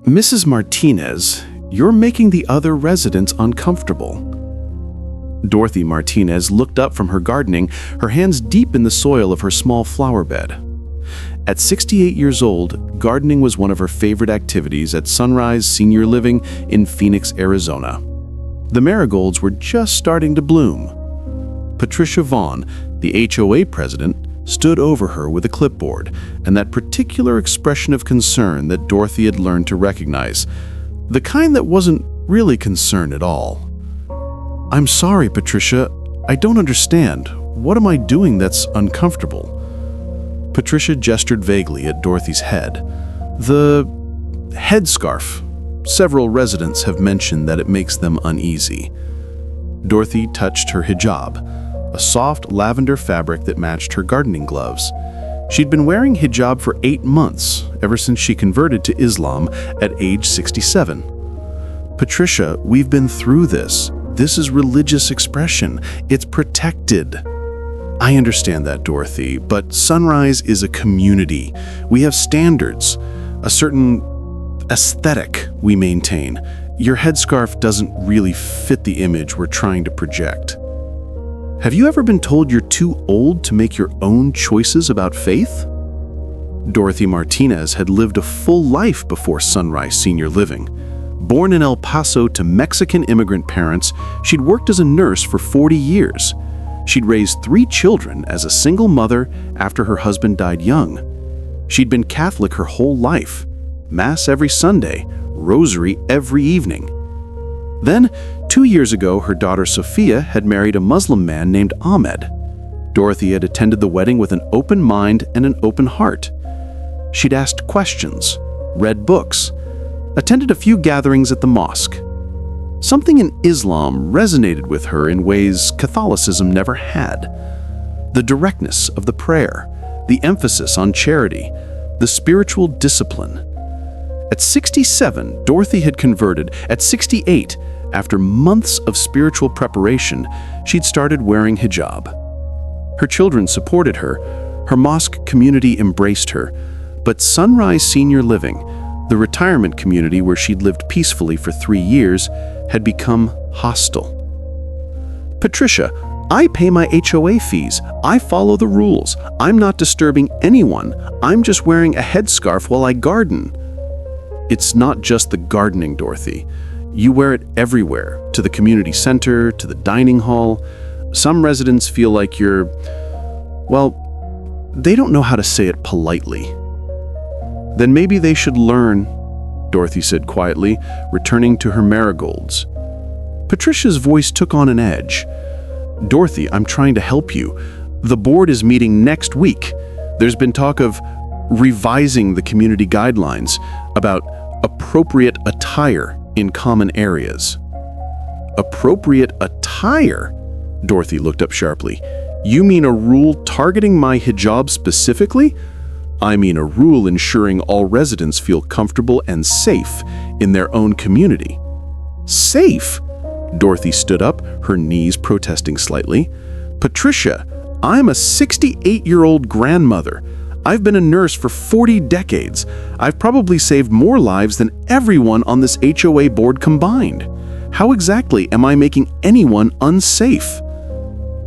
Mrs. Martinez, you're making the other residents uncomfortable. Dorothy Martinez looked up from her gardening, her hands deep in the soil of her small flower bed. At 68 years old, gardening was one of her favorite activities at Sunrise Senior Living in Phoenix, Arizona. The marigolds were just starting to bloom. Patricia Vaughn, the HOA president, stood over her with a clipboard and that particular expression of concern that Dorothy had learned to recognize, the kind that wasn't really concern at all. "I'm sorry, Patricia. I don't understand. What am I doing that's uncomfortable?" Patricia gestured vaguely at Dorothy's head. "The headscarf. Several residents have mentioned that it makes them uneasy." Dorothy touched her hijab, a soft lavender fabric that matched her gardening gloves. She'd been wearing hijab for 8 months, ever since she converted to Islam at age 67. "Patricia, we've been through this. This is religious expression. It's protected." "I understand that, Dorothy, but Sunrise is a community. We have standards, a certain aesthetic we maintain. Your headscarf doesn't really fit the image we're trying to project." "Have you ever been told you're too old to make your own choices about faith?" Dorothy Martinez had lived a full life before Sunrise Senior Living. Born in El Paso to Mexican immigrant parents, she'd worked as a nurse for 40 years. She'd raised 3 children as a single mother after her husband died young. She'd been Catholic her whole life, Mass every Sunday, rosary every evening. Then, 2 years ago, her daughter Sophia had married a Muslim man named Ahmed. Dorothy had attended the wedding with an open mind and an open heart. She'd asked questions, read books, attended a few gatherings at the mosque. Something in Islam resonated with her in ways Catholicism never had. The directness of the prayer, the emphasis on charity, the spiritual discipline. At 67, Dorothy had converted. At 68, after months of spiritual preparation, she'd started wearing hijab. Her children supported her, her mosque community embraced her, but Sunrise Senior Living, the retirement community where she'd lived peacefully for 3 years, had become hostile. "Patricia, I pay my HOA fees. I follow the rules. I'm not disturbing anyone. I'm just wearing a headscarf while I garden." "It's not just the gardening, Dorothy. You wear it everywhere, to the community center, to the dining hall. Some residents feel like you're, well, they don't know how to say it politely." "Then maybe they should learn," Dorothy said quietly, returning to her marigolds. Patricia's voice took on an edge. "Dorothy, I'm trying to help you. The board is meeting next week. There's been talk of revising the community guidelines about appropriate attire in common areas." "Appropriate attire?" Dorothy looked up sharply. "You mean a rule targeting my hijab specifically?" "I mean a rule ensuring all residents feel comfortable and safe in their own community." "Safe?" Dorothy stood up, her knees protesting slightly. "Patricia, I'm a 68-year-old grandmother. I've been a nurse for 40 decades. I've probably saved more lives than everyone on this HOA board combined. How exactly am I making anyone unsafe?"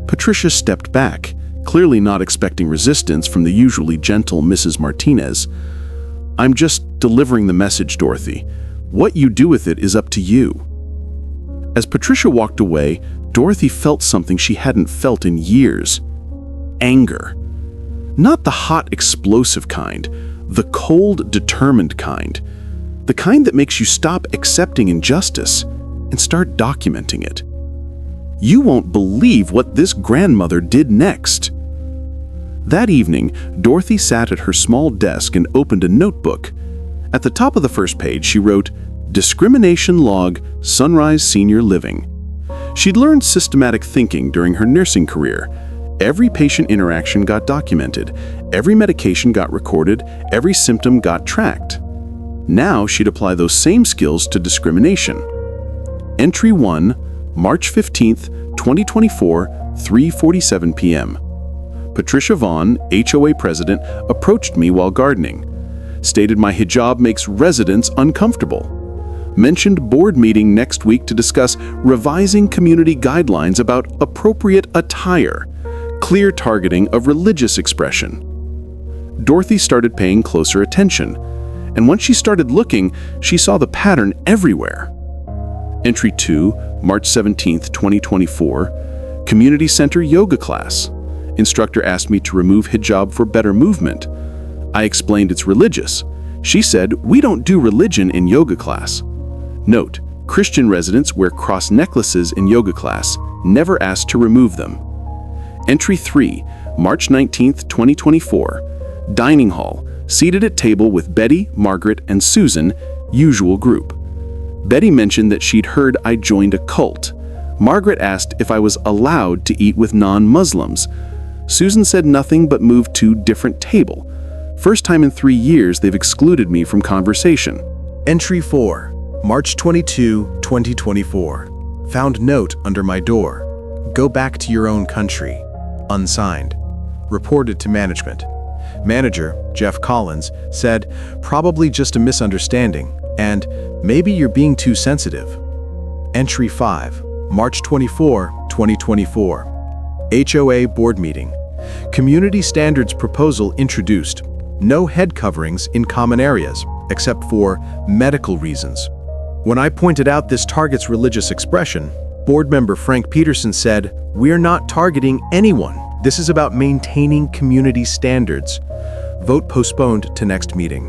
Patricia stepped back, clearly not expecting resistance from the usually gentle Mrs. Martinez. "I'm just delivering the message, Dorothy. What you do with it is up to you." As Patricia walked away, Dorothy felt something she hadn't felt in years. Anger. Not the hot, explosive kind, the cold, determined kind. The kind that makes you stop accepting injustice and start documenting it. You won't believe what this grandmother did next. That evening, Dorothy sat at her small desk and opened a notebook. At the top of the first page, she wrote, "Discrimination Log, Sunrise Senior Living." She'd learned systematic thinking during her nursing career. Every patient interaction got documented, every medication got recorded, every symptom got tracked. Now she'd apply those same skills to discrimination. Entry 1, March 15th, 2024, 3:47 p.m. Patricia Vaughn, HOA president, approached me while gardening. Stated my hijab makes residents uncomfortable. Mentioned board meeting next week to discuss revising community guidelines about appropriate attire, clear targeting of religious expression. Dorothy started paying closer attention, and once she started looking, she saw the pattern everywhere. Entry 2, March 17, 2024, Community Center Yoga Class. Instructor asked me to remove hijab for better movement. I explained it's religious. She said, "We don't do religion in yoga class." Note, Christian residents wear cross necklaces in yoga class, never asked to remove them. Entry 3, March 19, 2024, Dining Hall, seated at table with Betty, Margaret, and Susan, usual group. Betty mentioned that she'd heard I joined a cult. Margaret asked if I was allowed to eat with non-Muslims. Susan said nothing but moved to different table. First time in 3 years they've excluded me from conversation. Entry 4, March 22, 2024. Found note under my door. Go back to your own country. Unsigned. Reported to management. Manager, Jeff Collins, said, probably just a misunderstanding, and maybe you're being too sensitive. Entry 5, March 24, 2024. HOA board meeting. Community standards proposal introduced. No head coverings in common areas, except for medical reasons. When I pointed out this targets religious expression, board member Frank Peterson said, "We're not targeting anyone. This is about maintaining community standards." Vote postponed to next meeting.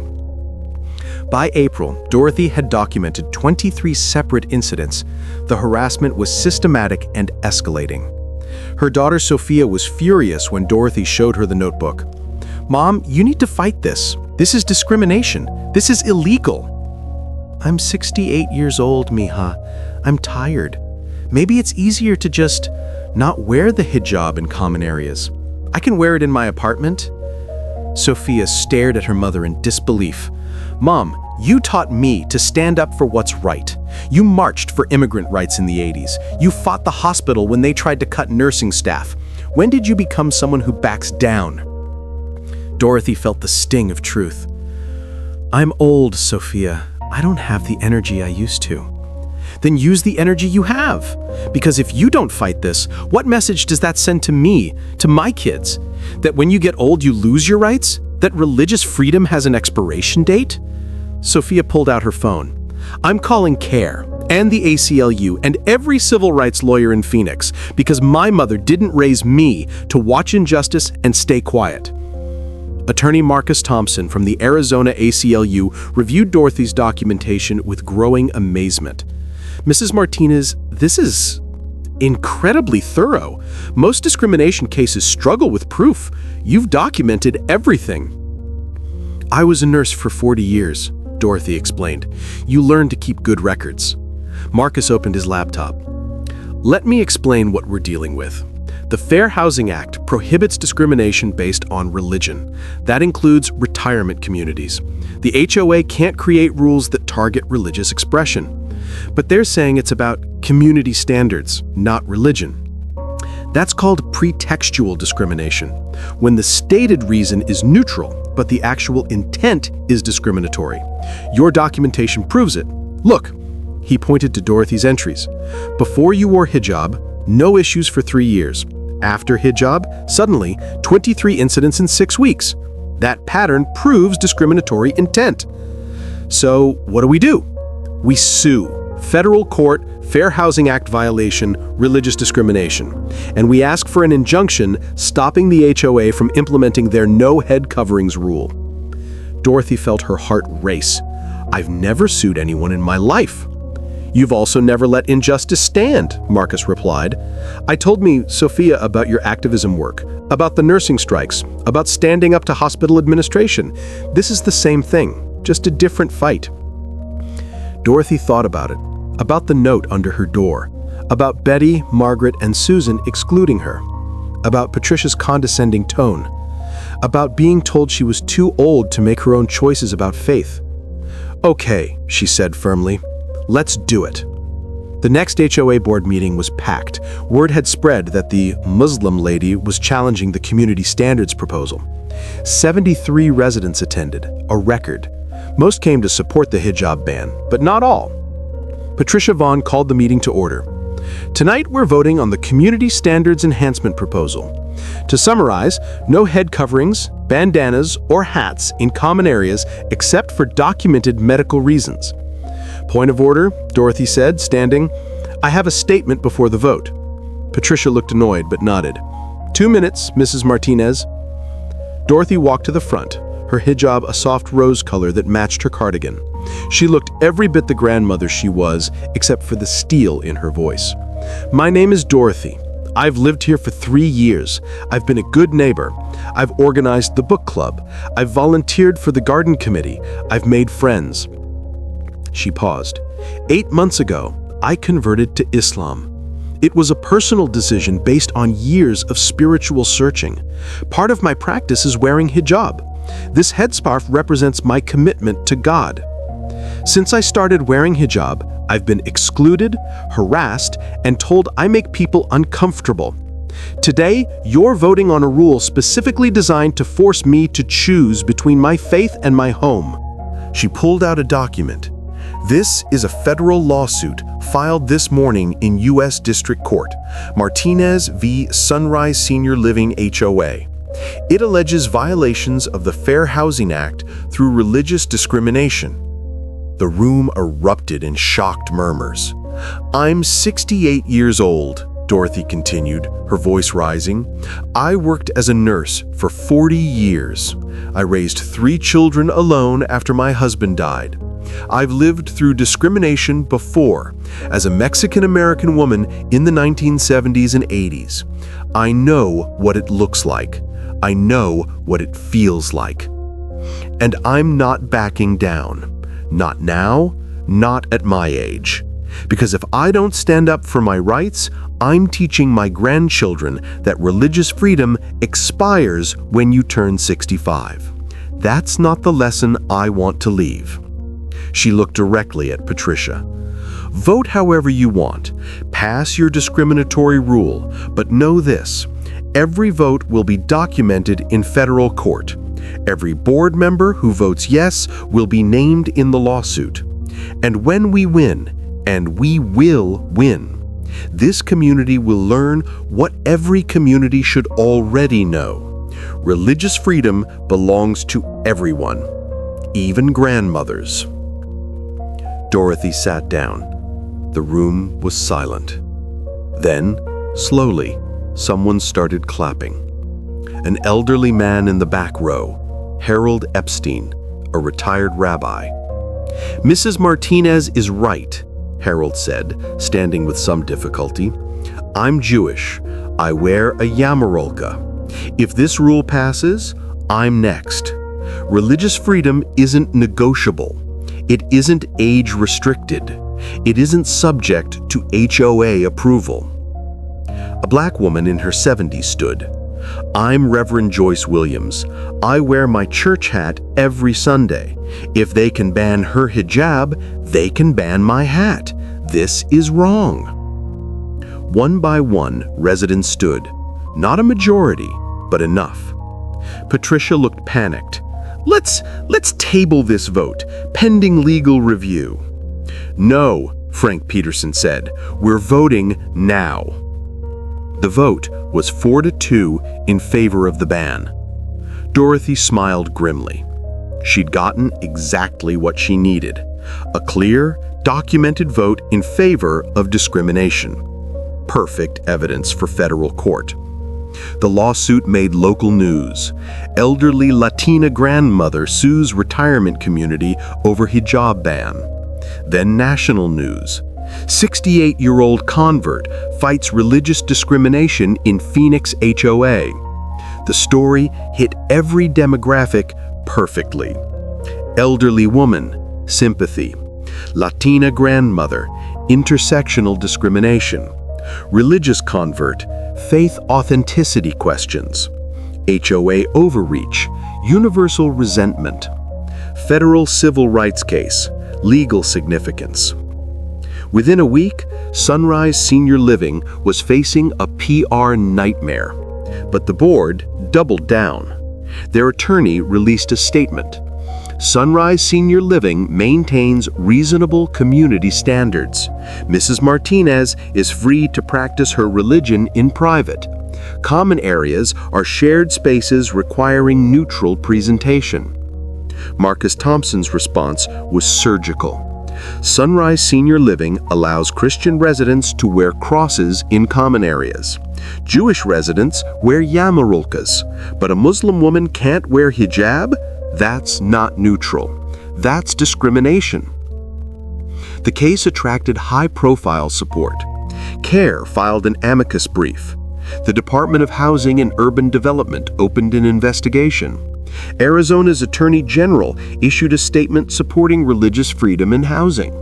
By April, Dorothy had documented 23 separate incidents. The harassment was systematic and escalating. Her daughter Sophia was furious when Dorothy showed her the notebook. "Mom, you need to fight this. This is discrimination. This is illegal." "I'm 68 years old, Mija. I'm tired. Maybe it's easier to just not wear the hijab in common areas. I can wear it in my apartment." Sophia stared at her mother in disbelief. "Mom, you taught me to stand up for what's right. You marched for immigrant rights in the 80s. You fought the hospital when they tried to cut nursing staff. When did you become someone who backs down?" Dorothy felt the sting of truth. "I'm old, Sophia. I don't have the energy I used to." "Then use the energy you have. Because if you don't fight this, what message does that send to me, to my kids? That when you get old, you lose your rights? That religious freedom has an expiration date?" Sophia pulled out her phone. "I'm calling CARE and the ACLU and every civil rights lawyer in Phoenix because my mother didn't raise me to watch injustice and stay quiet." Attorney Marcus Thompson from the Arizona ACLU reviewed Dorothy's documentation with growing amazement. "Mrs. Martinez, this is incredibly thorough. Most discrimination cases struggle with proof. You've documented everything." "I was a nurse for 40 years, Dorothy explained. "You learn to keep good records." Marcus opened his laptop. "Let me explain what we're dealing with. The Fair Housing Act prohibits discrimination based on religion. That includes retirement communities. The HOA can't create rules that target religious expression. But they're saying it's about community standards, not religion. That's called pretextual discrimination, when the stated reason is neutral, but the actual intent is discriminatory. Your documentation proves it. Look," he pointed to Dorothy's entries. "Before you wore hijab, no issues for 3 years. After hijab, suddenly 23 incidents in 6 weeks. That pattern proves discriminatory intent. So what do? We sue. Federal court, Fair Housing Act violation, religious discrimination. And we ask for an injunction stopping the HOA from implementing their no head coverings rule." Dorothy felt her heart race. "I've never sued anyone in my life." "You've also never let injustice stand," Marcus replied. "I told me, Sophia, about your activism work, about the nursing strikes, about standing up to hospital administration. This is the same thing, just a different fight." Dorothy thought about it, about the note under her door, about Betty, Margaret, and Susan excluding her, about Patricia's condescending tone, about being told she was too old to make her own choices about faith. "Okay," she said firmly. "Let's do it." The next HOA board meeting was packed. Word had spread that the Muslim lady was challenging the community standards proposal. 73 residents attended, a record. Most came to support the hijab ban, but not all. Patricia Vaughn called the meeting to order. Tonight we're voting on the Community Standards Enhancement Proposal. To summarize, no head coverings, bandanas, or hats in common areas except for documented medical reasons. Point of order, Dorothy said, standing. I have a statement before the vote. Patricia looked annoyed but nodded. 2 minutes, Mrs. Martinez. Dorothy walked to the front, her hijab a soft rose color that matched her cardigan. She looked every bit the grandmother she was, except for the steel in her voice. My name is Dorothy. I've lived here for 3 years. I've been a good neighbor. I've organized the book club. I've volunteered for the garden committee. I've made friends. She paused. 8 months ago, I converted to Islam. It was a personal decision based on years of spiritual searching. Part of my practice is wearing hijab. This headscarf represents my commitment to God. Since I started wearing hijab, I've been excluded, harassed, and told I make people uncomfortable. Today, you're voting on a rule specifically designed to force me to choose between my faith and my home. She pulled out a document. This is a federal lawsuit filed this morning in U.S. District Court, Martinez v. Sunrise Senior Living HOA. It alleges violations of the Fair Housing Act through religious discrimination. The room erupted in shocked murmurs. I'm 68 years old, Dorothy continued, her voice rising. I worked as a nurse for 40 years. I raised 3 children alone after my husband died. I've lived through discrimination before, as a Mexican-American woman in the 1970s and 80s. I know what it looks like. I know what it feels like. And I'm not backing down. Not now, not at my age. Because if I don't stand up for my rights, I'm teaching my grandchildren that religious freedom expires when you turn 65. That's not the lesson I want to leave. She looked directly at Patricia. Vote however you want. Pass your discriminatory rule, but know this. Every vote will be documented in federal court. Every board member who votes yes will be named in the lawsuit. And when we win, and we will win, this community will learn what every community should already know. Religious freedom belongs to everyone, even grandmothers. Dorothy sat down. The room was silent. Then, slowly, someone started clapping. An elderly man in the back row, Harold Epstein, a retired rabbi. Mrs. Martinez is right, Harold said, standing with some difficulty. I'm Jewish. I wear a yarmulke. If this rule passes, I'm next. Religious freedom isn't negotiable. It isn't age-restricted. It isn't subject to HOA approval. A black woman in her 70s stood. I'm Reverend Joyce Williams. I wear my church hat every Sunday. If they can ban her hijab, they can ban my hat. This is wrong. One by one, residents stood. Not a majority, but enough. Patricia looked panicked. Let's table this vote, pending legal review. No, Frank Peterson said. We're voting now. The vote was 4-2 in favor of the ban. Dorothy smiled grimly. She'd gotten exactly what she needed. A clear, documented vote in favor of discrimination. Perfect evidence for federal court. The lawsuit made local news. Elderly Latina grandmother sues retirement community over hijab ban. Then national news. 68-year-old convert fights religious discrimination in Phoenix HOA. The story hit every demographic perfectly. Elderly woman, sympathy. Latina grandmother, intersectional discrimination. Religious convert, faith authenticity questions. HOA overreach, universal resentment. Federal civil rights case, legal significance. Within a week, Sunrise Senior Living was facing a PR nightmare. But the board doubled down. Their attorney released a statement. Sunrise Senior Living maintains reasonable community standards. Mrs. Martinez is free to practice her religion in private. Common areas are shared spaces requiring neutral presentation. Marcus Thompson's response was surgical. Sunrise Senior Living allows Christian residents to wear crosses in common areas. Jewish residents wear yarmulkes, but a Muslim woman can't wear hijab? That's not neutral. That's discrimination. The case attracted high-profile support. CARE filed an amicus brief. The Department of Housing and Urban Development opened an investigation. Arizona's Attorney General issued a statement supporting religious freedom in housing.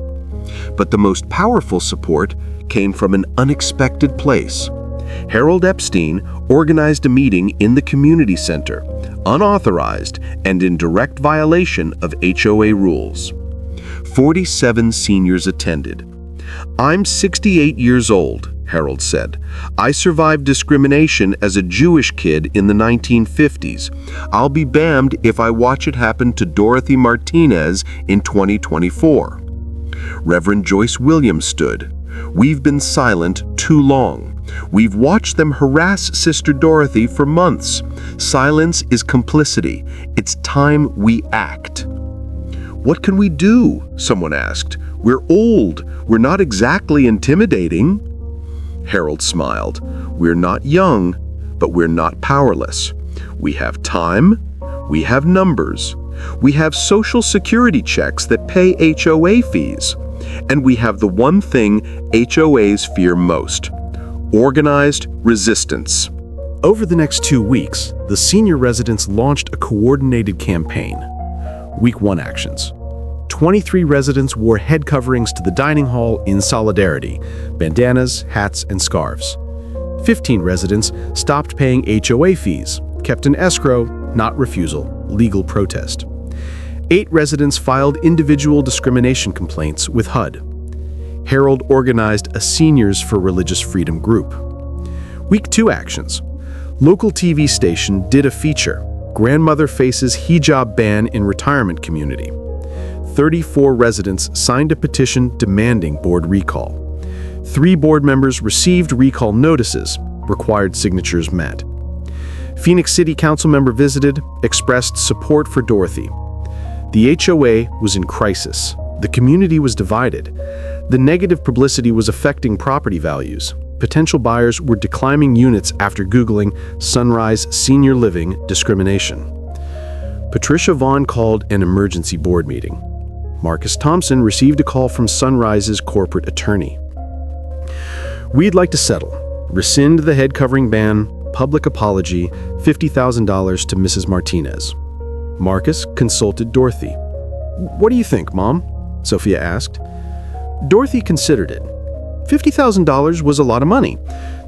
But the most powerful support came from an unexpected place. Harold Epstein organized a meeting in the community center, unauthorized and in direct violation of HOA rules. 47 seniors attended. "I'm 68 years old," Harold said. "I survived discrimination as a Jewish kid in the 1950s. I'll be damned if I watch it happen to Dorothy Martinez in 2024. Reverend Joyce Williams stood. "We've been silent too long. We've watched them harass Sister Dorothy for months. Silence is complicity. It's time we act." "What can we do?" someone asked. "We're old. We're not exactly intimidating." Harold smiled. "We're not young, but we're not powerless. We have time. We have numbers. We have social security checks that pay HOA fees. And we have the one thing HOAs fear most: organized resistance." Over the next 2 weeks, the senior residents launched a coordinated campaign. Week 1 actions. 23 residents wore head coverings to the dining hall in solidarity, bandanas, hats, and scarves. 15 residents stopped paying HOA fees, kept in escrow, not refusal, legal protest. 8 residents filed individual discrimination complaints with HUD. Harold organized a Seniors for Religious Freedom group. Week 2 actions. Local TV station did a feature, Grandmother Faces Hijab Ban in Retirement Community. 34 residents signed a petition demanding board recall. 3 board members received recall notices, required signatures met. Phoenix City Council member visited, expressed support for Dorothy. The HOA was in crisis. The community was divided. The negative publicity was affecting property values. Potential buyers were declining units after Googling Sunrise Senior Living discrimination. Patricia Vaughn called an emergency board meeting. Marcus Thompson received a call from Sunrise's corporate attorney. "We'd like to settle. Rescind the head covering ban, public apology, $50,000 to Mrs. Martinez." Marcus consulted Dorothy. "What do you think, Mom?" Sophia asked. Dorothy considered it. $50,000 was a lot of money.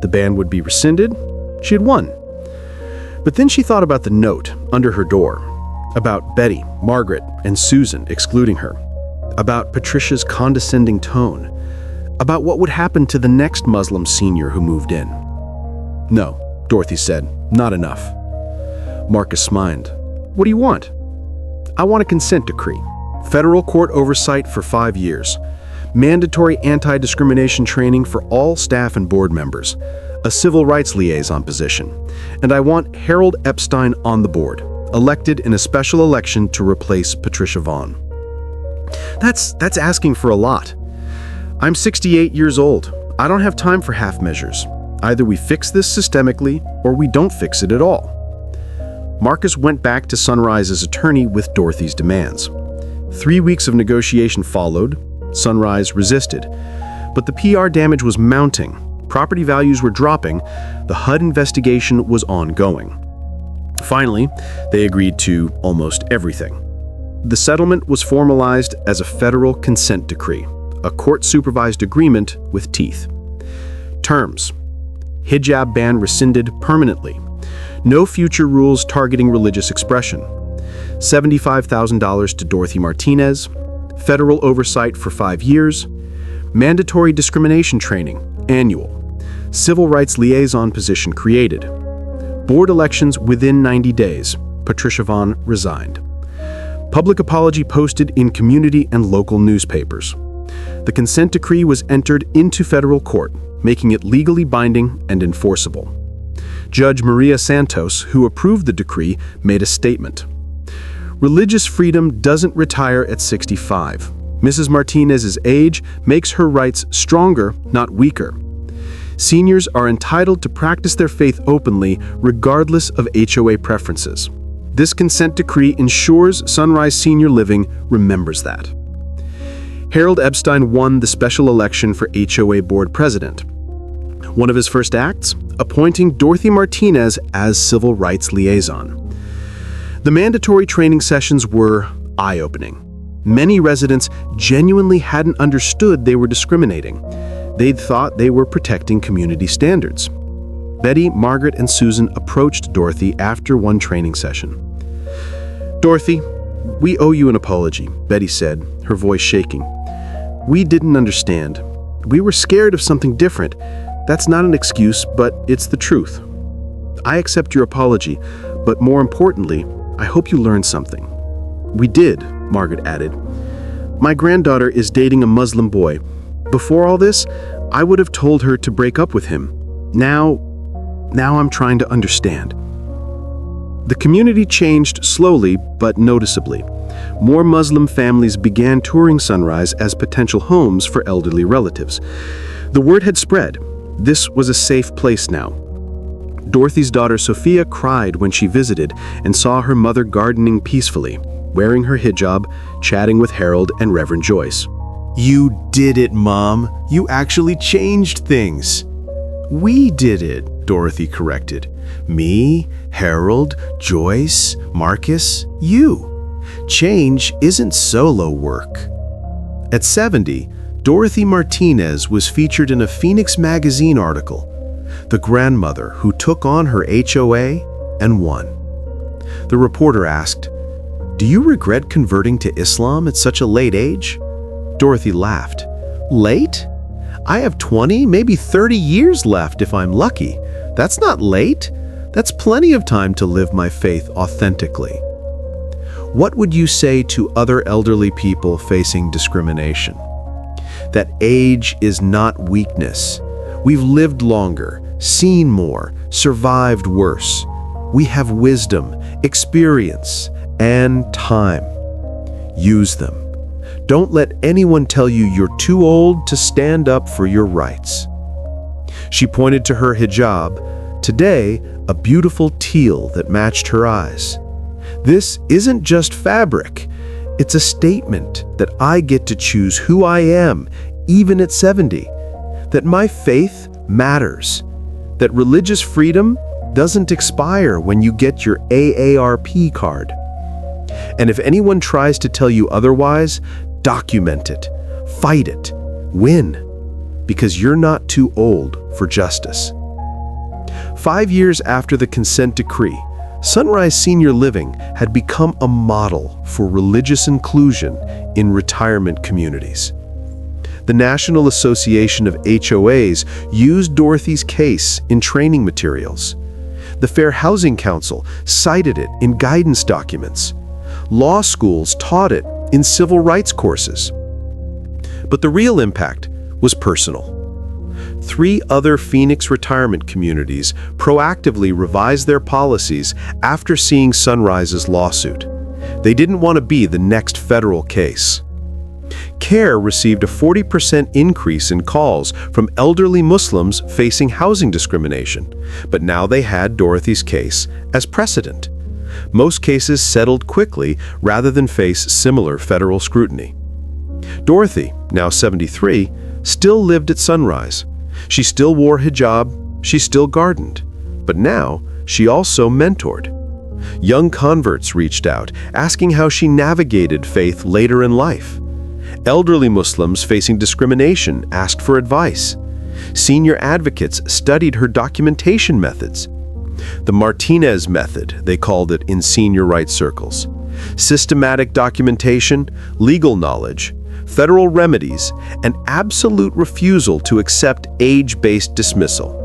The ban would be rescinded. She had won. But then she thought about the note under her door, about Betty, Margaret, and Susan excluding her, about Patricia's condescending tone, about what would happen to the next Muslim senior who moved in. "No," Dorothy said, "not enough." Marcus smiled. "What do you want?" "I want a consent decree. Federal court oversight for 5 years. Mandatory anti-discrimination training for all staff and board members. A civil rights liaison position. And I want Harold Epstein on the board, elected in a special election to replace Patricia Vaughn." That's asking for a lot. "I'm 68 years old. I don't have time for half measures. Either we fix this systemically or we don't fix it at all." Marcus went back to Sunrise's attorney with Dorothy's demands. 3 weeks of negotiation followed. Sunrise resisted. But the PR damage was mounting. Property values were dropping. The HUD investigation was ongoing. Finally, they agreed to almost everything. The settlement was formalized as a federal consent decree, a court-supervised agreement with teeth. Terms: hijab ban rescinded permanently. No future rules targeting religious expression. $75,000 to Dorothy Martinez. Federal oversight for 5 years. Mandatory discrimination training, annual. Civil rights liaison position created. Board elections within 90 days. Patricia Vaughn, resigned. Public apology posted in community and local newspapers. The consent decree was entered into federal court, making it legally binding and enforceable. Judge Maria Santos, who approved the decree, made a statement. Religious freedom doesn't retire at 65. Mrs. Martinez's age makes her rights stronger, not weaker. Seniors are entitled to practice their faith openly, regardless of HOA preferences. This consent decree ensures Sunrise Senior Living remembers that. Harold Epstein won the special election for HOA board president. One of his first acts? Appointing Dorothy Martinez as civil rights liaison. The mandatory training sessions were eye-opening. Many residents genuinely hadn't understood they were discriminating. They'd thought they were protecting community standards. Betty, Margaret, and Susan approached Dorothy after one training session. "Dorothy, we owe you an apology," Betty said, her voice shaking. "We didn't understand. We were scared of something different. That's not an excuse, but it's the truth. I accept your apology, but more importantly, I hope you learned something." "We did," Margaret added. "My granddaughter is dating a Muslim boy. Before all this, I would have told her to break up with him. Now I'm trying to understand." The community changed slowly but noticeably. More Muslim families began touring Sunrise as potential homes for elderly relatives. The word had spread. This was a safe place now. Dorothy's daughter Sophia cried when she visited and saw her mother gardening peacefully, wearing her hijab, chatting with Harold and Reverend Joyce. You did it, Mom. You actually changed things. We did it, Dorothy corrected. Me, Harold, Joyce, Marcus, you. Change isn't solo work. At 70, Dorothy Martinez was featured in a Phoenix magazine article, the grandmother who took on her HOA and won. The reporter asked, "Do you regret converting to Islam at such a late age?" Dorothy laughed. "Late? I have 20, maybe 30 years left if I'm lucky. That's not late. That's plenty of time to live my faith authentically." What would you say to other elderly people facing discrimination? That age is not weakness. We've lived longer, seen more, survived worse. We have wisdom, experience, and time. Use them. Don't let anyone tell you you're too old to stand up for your rights. She pointed to her hijab, today a beautiful teal that matched her eyes. This isn't just fabric. It's a statement that I get to choose who I am, even at 70. That my faith matters. That religious freedom doesn't expire when you get your AARP card. And if anyone tries to tell you otherwise, document it, fight it, win, because you're not too old for justice. 5 years after the consent decree, Sunrise Senior Living had become a model for religious inclusion in retirement communities. The National Association of HOAs used Dorothy's case in training materials. The Fair Housing Council cited it in guidance documents. Law schools taught it in civil rights courses. But the real impact was personal. 3 other Phoenix retirement communities proactively revised their policies after seeing Sunrise's lawsuit. They didn't want to be the next federal case. CARE received a 40% increase in calls from elderly Muslims facing housing discrimination, but now they had Dorothy's case as precedent. Most cases settled quickly rather than face similar federal scrutiny. Dorothy, now 73, still lived at Sunrise. She still wore hijab, she still gardened, but now she also mentored. Young converts reached out, asking how she navigated faith later in life. Elderly Muslims facing discrimination asked for advice. Senior advocates studied her documentation methods. The Martinez method, they called it in senior rights circles. Systematic documentation, legal knowledge, federal remedies, and absolute refusal to accept age-based dismissal.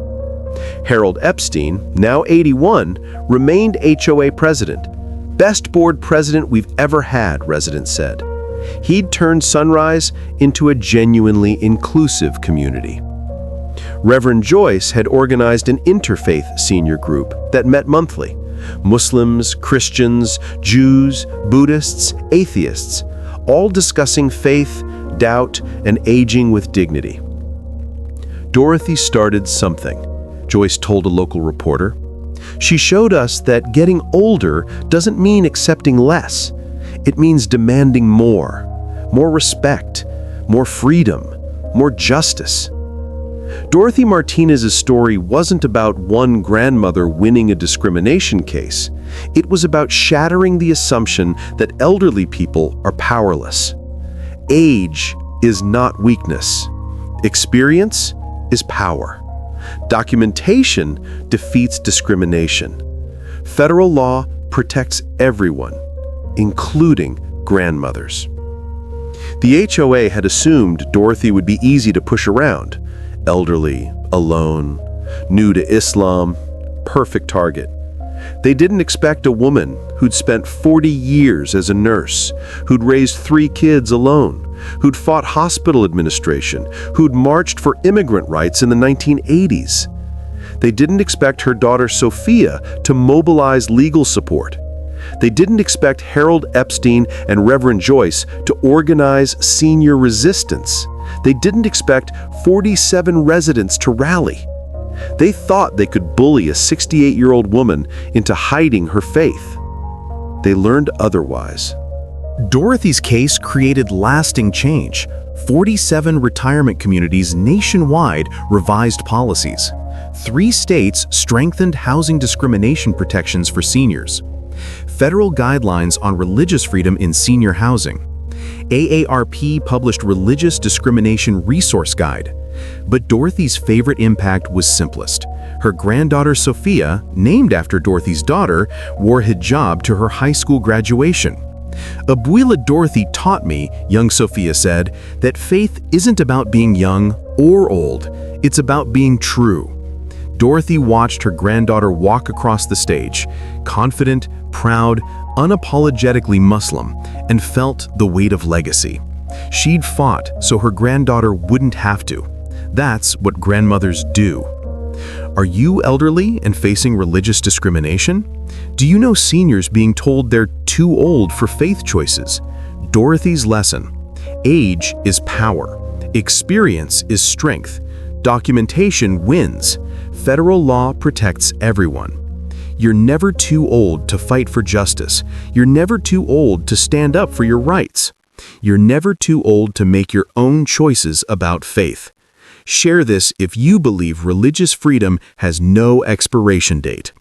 Harold Epstein, now 81, remained HOA president, best board president we've ever had, residents said. He'd turned Sunrise into a genuinely inclusive community. Reverend Joyce had organized an interfaith senior group that met monthly. Muslims, Christians, Jews, Buddhists, atheists, all discussing faith, doubt, and aging with dignity. Dorothy started something, Joyce told a local reporter. She showed us that getting older doesn't mean accepting less. It means demanding more respect, more freedom, more justice. Dorothy Martinez's story wasn't about one grandmother winning a discrimination case. It was about shattering the assumption that elderly people are powerless. Age is not weakness. Experience is power. Documentation defeats discrimination. Federal law protects everyone, including grandmothers. The HOA had assumed Dorothy would be easy to push around. Elderly, alone, new to Islam, perfect target. They didn't expect a woman who'd spent 40 years as a nurse, who'd raised 3 kids alone, who'd fought hospital administration, who'd marched for immigrant rights in the 1980s. They didn't expect her daughter Sophia to mobilize legal support. They didn't expect Harold Epstein and Reverend Joyce to organize senior resistance. They didn't expect 47 residents to rally. They thought they could bully a 68-year-old woman into hiding her faith. They learned otherwise. Dorothy's case created lasting change. 47 retirement communities nationwide revised policies. 3 states strengthened housing discrimination protections for seniors. Federal guidelines on religious freedom in senior housing. AARP published Religious Discrimination Resource Guide. But Dorothy's favorite impact was simplest. Her granddaughter Sophia, named after Dorothy's daughter, wore hijab to her high school graduation. Abuela Dorothy taught me, young Sophia said, that faith isn't about being young or old. It's about being true. Dorothy watched her granddaughter walk across the stage, confident, proud, unapologetically Muslim, and felt the weight of legacy. She'd fought so her granddaughter wouldn't have to. That's what grandmothers do. Are you elderly and facing religious discrimination? Do you know seniors being told they're too old for faith choices? Dorothy's lesson: age is power, experience is strength, documentation wins, federal law protects everyone. You're never too old to fight for justice. You're never too old to stand up for your rights. You're never too old to make your own choices about faith. Share this if you believe religious freedom has no expiration date.